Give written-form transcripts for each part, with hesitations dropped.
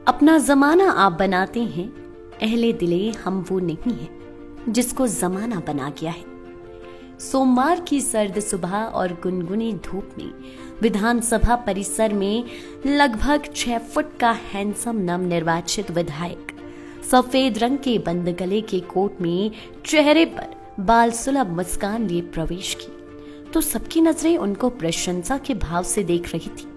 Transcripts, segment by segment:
अपना जमाना आप बनाते हैं, अहले दिले हम वो नहीं है जिसको जमाना बना गया है। सोमवार की सर्द सुबह और गुनगुनी धूप में विधानसभा परिसर में लगभग 6 फुट का हैंडसम नवनिर्वाचित विधायक सफेद रंग के बंद गले के कोट में चेहरे पर बाल सुलभ मुस्कान लिए प्रवेश की तो सबकी नजरें उनको प्रशंसा के भाव से देख रही थी।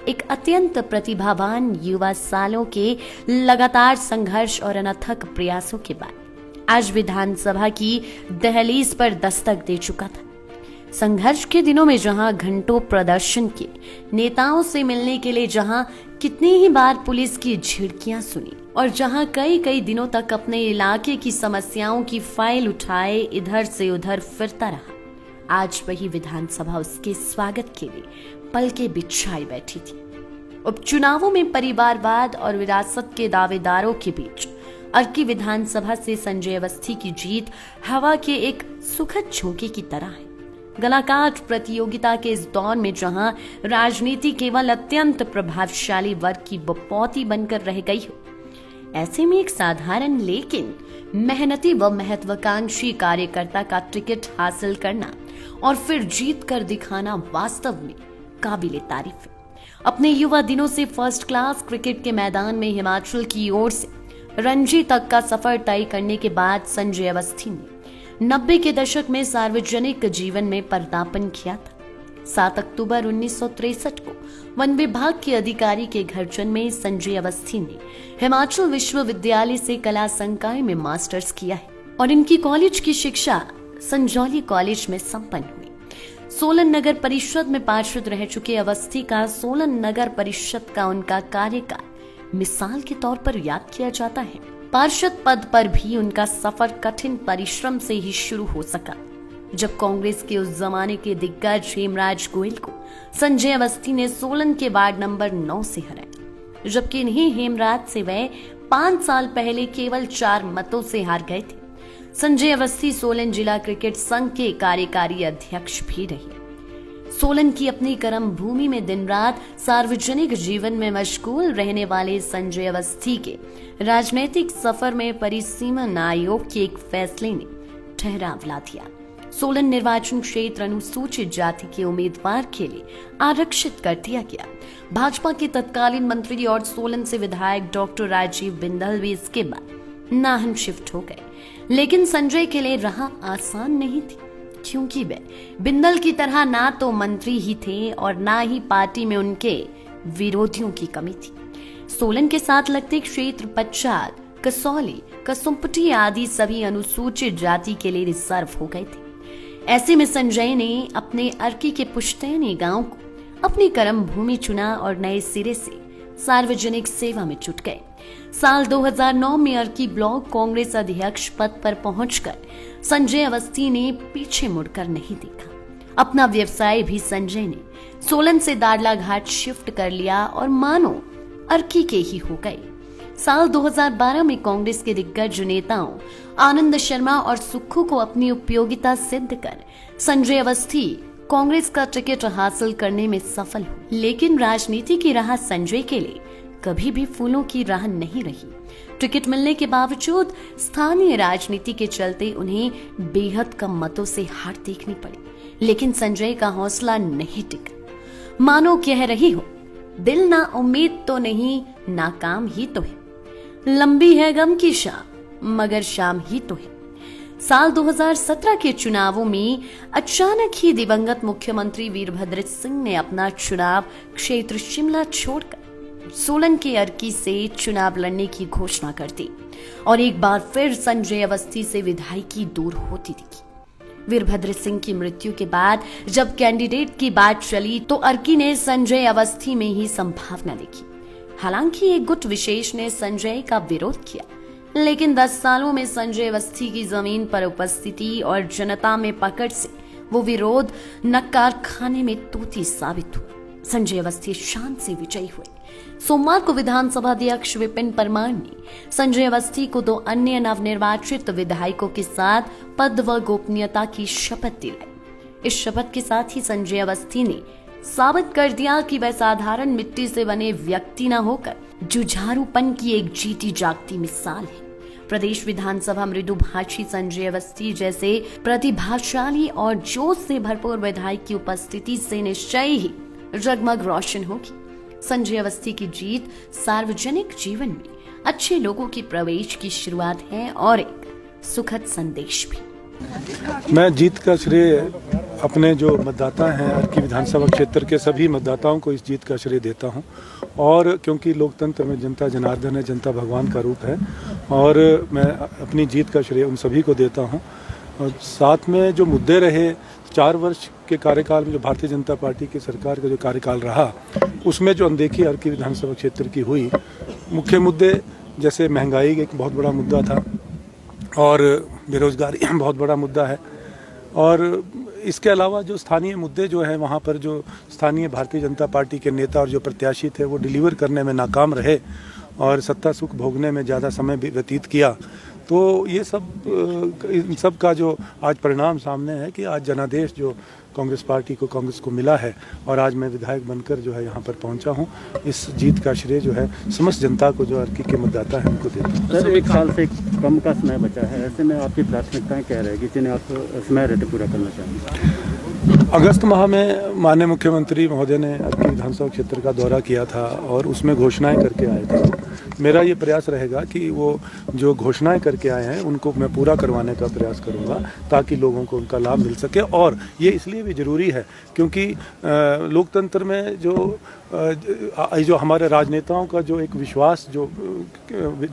एक अत्यंत प्रतिभावान युवा सालों के लगातार संघर्ष और अनथक प्रयासों के बाद आज विधानसभा की दहलीज पर दस्तक दे चुका था। संघर्ष के दिनों में जहां घंटों प्रदर्शन के नेताओं से मिलने के लिए जहां कितनी ही बार पुलिस की झिड़कियां सुनी और जहां कई कई दिनों तक अपने इलाके की समस्याओं की फाइल उठाए इधर से उधर फिरता रहा, आज वही विधानसभा उसके स्वागत के लिए पलके बिछाई बैठी थी। उपचुनावों में परिवारवाद और विरासत के दावेदारों के बीच अर्की विधानसभा से संजय अवस्थी की जीत हवा के एक सुखद झोंके की तरह है। गलाकाट प्रतियोगिता के इस दौर में जहां राजनीति केवल अत्यंत प्रभावशाली वर्ग की बपौती बनकर रह गई हो, ऐसे में एक साधारण लेकिन मेहनती व महत्वाकांक्षी कार्यकर्ता का टिकट हासिल करना और फिर जीत कर दिखाना वास्तव में काबिले तारीफ है। अपने युवा दिनों से फर्स्ट क्लास क्रिकेट के मैदान में हिमाचल की ओर से रणजी तक का सफर तय करने के बाद संजय अवस्थी ने 90 के दशक में सार्वजनिक जीवन में पदार्पण किया था। 7 अक्टूबर 1963 को वन विभाग के अधिकारी के घर में संजय अवस्थी ने हिमाचल विश्वविद्यालय से कला संकाय में मास्टर्स किया है और इनकी कॉलेज की शिक्षा संजौली कॉलेज में संपन्न हुई। सोलन नगर परिषद में पार्षद रह चुके अवस्थी का सोलन नगर परिषद का उनका कार्यकाल मिसाल के तौर पर याद किया जाता है। पार्षद पद पर भी उनका सफर कठिन परिश्रम से ही शुरू हो सका, जब कांग्रेस के उस जमाने के दिग्गज हेमराज गोयल को संजय अवस्थी ने सोलन के वार्ड नंबर 9 से हराया, जबकि इन्हीं हेमराज से वह 5 साल पहले केवल 4 मतों से हार गए थे। संजय अवस्थी सोलन जिला क्रिकेट संघ के कार्यकारी अध्यक्ष भी रहे। सोलन की अपनी कर्म भूमि में दिन रात सार्वजनिक जीवन में मशगूल रहने वाले संजय अवस्थी के राजनीतिक सफर में परिसीमन आयोग के एक फैसले ने ठहराव ला दिया। सोलन निर्वाचन क्षेत्र अनुसूचित जाति के उम्मीदवार के लिए आरक्षित कर दिया गया। भाजपा के तत्कालीन मंत्री और सोलन से विधायक डॉक्टर राजीव बिंदल भी इसके बाद नाहन शिफ्ट हो गए, लेकिन संजय के लिए राह आसान नहीं थी, क्योंकि वे बिंदल की तरह ना तो मंत्री ही थे और ना ही पार्टी में उनके विरोधियों की कमी थी। सोलन के साथ लगते क्षेत्र पच्छाद, कसौली, कसुम्पटी आदि सभी अनुसूचित जाति के लिए रिजर्व हो गए थे। ऐसे में संजय ने अपने अर्की के पुश्तैनी गांव को अपनी कर्म भूमि चुना और नए सिरे से सार्वजनिक सेवा में जुट गए। साल 2009 में अर्की ब्लॉक कांग्रेस अध्यक्ष पद पर पहुंचकर संजय अवस्थी ने पीछे मुड़कर नहीं देखा। अपना व्यवसाय भी संजय ने सोलन से दाड़ला घाट शिफ्ट कर लिया और मानो अर्की के ही हो गए। साल 2012 में कांग्रेस के दिग्गज नेताओं आनंद शर्मा और सुक्खू को अपनी उपयोगिता सिद्ध कर संजय अवस्थी कांग्रेस का टिकट हासिल करने में सफल हुए, लेकिन राजनीति की राह संजय के लिए कभी भी फूलों की राह नहीं रही। टिकट मिलने के बावजूद स्थानीय राजनीति के चलते उन्हें बेहद कम मतों से हार देखनी पड़ी, लेकिन संजय का हौसला नहीं टिका। मानो कह रही हो, दिल ना उम्मीद तो नहीं, नाकाम ही तो है। लंबी है गम की शाम, मगर शाम ही तो है। साल 2017 के चुनावों में अचानक ही दिवंगत मुख्यमंत्री वीरभद्र सिंह ने अपना चुनाव क्षेत्र शिमला छोड़कर सोलन के अर्की से चुनाव लड़ने की घोषणा कर दी और एक बार फिर संजय अवस्थी से विधायकी दूर होती दिखी। वीरभद्र सिंह की मृत्यु के बाद जब कैंडिडेट की बात चली तो अर्की ने संजय अवस्थी में ही संभावना देखी। हालांकि एक गुट विशेष ने संजय का विरोध किया, लेकिन 10 सालों में संजय अवस्थी की जमीन पर उपस्थिति और जनता में पकड़ से वो विरोध नक्कार खाने में तोती साबित हुआ। संजय अवस्थी शान से विजयी हुए। सोमवार को विधानसभा अध्यक्ष विपिन परमार ने संजय अवस्थी को 2 अन्य नवनिर्वाचित विधायकों के साथ पद व गोपनीयता की शपथ दिलाई। इस शपथ के साथ ही संजय अवस्थी ने साबित कर दिया कि वह साधारण मिट्टी से बने व्यक्ति न होकर जुझारूपन की एक जीती जागती मिसाल है। प्रदेश विधानसभा मृदुभाषी संजय अवस्थी जैसे प्रतिभाशाली और जोश से भरपूर विधायक की उपस्थिति से निश्चय ही जगमग रोशन होगी। संजय अवस्थी की जीत सार्वजनिक जीवन में अच्छे लोगों की प्रवेश की शुरुआत है और एक सुखद संदेश भी। मैं जीत का श्रेय अपने जो मतदाता हैं अर्की विधानसभा क्षेत्र के सभी मतदाताओं को इस जीत का श्रेय देता हूं। और क्योंकि लोकतंत्र में जनता जनार्दन है, जनता भगवान का रूप है, और मैं अपनी जीत का श्रेय उन सभी को देता हूं। और साथ में जो मुद्दे रहे 4 वर्ष के कार्यकाल में, जो भारतीय जनता पार्टी की सरकार का जो कार्यकाल रहा, उसमें जो अनदेखी अर्की विधानसभा क्षेत्र की हुई, मुख्य मुद्दे जैसे महंगाई एक बहुत बड़ा मुद्दा था और बेरोजगारी बहुत बड़ा मुद्दा है, और इसके अलावा जो स्थानीय मुद्दे जो हैं वहाँ पर जो स्थानीय भारतीय जनता पार्टी के नेता और जो प्रत्याशी थे वो डिलीवर करने में नाकाम रहे और सत्ता सुख भोगने में ज़्यादा समय व्यतीत किया। तो ये सब इन सब का जो आज परिणाम सामने है कि आज जनादेश जो कांग्रेस पार्टी को, कांग्रेस को मिला है, और आज मैं विधायक बनकर जो है यहाँ पर पहुँचा हूँ। इस जीत का श्रेय जो है समस्त जनता को, जो अर्की के मतदाता हैं, उनको देता हूँ। सर, 1 साल से कम का समय बचा है, ऐसे में आपकी प्राथमिकताएं क्या रहेगी जिन्हें आप समय रहते पूरा करना चाहेंगे? अगस्त माह में माननीय मुख्यमंत्री महोदय ने अर्की विधानसभा क्षेत्र का दौरा किया था और उसमें घोषणाएं करके आए थे। मेरा ये प्रयास रहेगा कि वो जो घोषणाएं करके आए हैं उनको मैं पूरा करवाने का प्रयास करूंगा ताकि लोगों को उनका लाभ मिल सके। और ये इसलिए भी ज़रूरी है क्योंकि लोकतंत्र में जो हमारे राजनेताओं का जो एक विश्वास, जो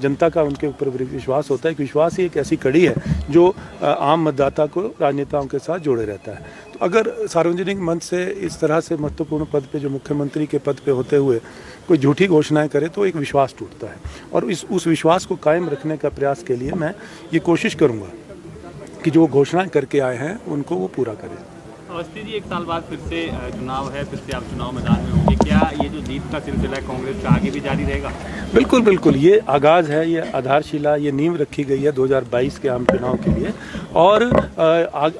जनता का उनके ऊपर विश्वास होता है, एक विश्वास ही एक ऐसी कड़ी है जो आम मतदाता को राजनेताओं के साथ जोड़े रहता है। तो अगर सार्वजनिक मंच से इस तरह से महत्वपूर्ण पद पे, जो मुख्यमंत्री के पद पे होते हुए कोई झूठी घोषणाएं करे तो एक विश्वास टूटता है, और उस विश्वास को कायम रखने का प्रयास के लिए मैं ये कोशिश करूँगा कि जो घोषणाएं करके आए हैं उनको वो पूरा करें। अवस्थी जी, 1 साल बाद फिर से चुनाव है, फिर से आप चुनाव मैदान में होंगे, क्या ये जो जीत का सिलसिला है कांग्रेस का आगे भी जारी रहेगा? बिल्कुल बिल्कुल, ये आगाज़ है, ये आधारशिला, ये नींव रखी गई है 2022 के आम चुनाव के लिए, और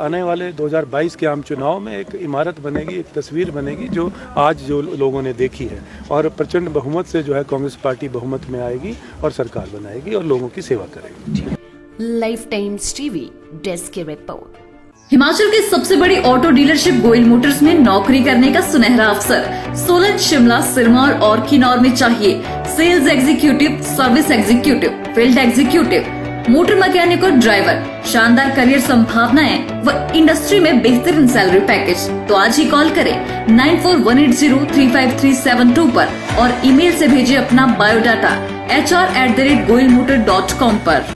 आने वाले 2022 के आम चुनाव में एक इमारत बनेगी, एक तस्वीर बनेगी जो आज जो लोगों ने देखी है, और प्रचंड बहुमत से जो है कांग्रेस पार्टी बहुमत में आएगी और सरकार बनाएगी और लोगों की सेवा करेगी। लाइफ टाइम्स टीवी डेस्क की रिपोर्ट। हिमाचल की सबसे बड़ी ऑटो डीलरशिप गोयल मोटर्स में नौकरी करने का सुनहरा अवसर। सोलन, शिमला, सिरमौर और किन्नौर में चाहिए sales executive, service executive, field executive, motor mechanic और ड्राइवर। शानदार करियर संभावनाएं व इंडस्ट्री में बेहतरीन सैलरी पैकेज। तो आज ही कॉल करें 9418035372 पर और ईमेल से भेजिए अपना बायोडाटा hr@goilmotor.com पर।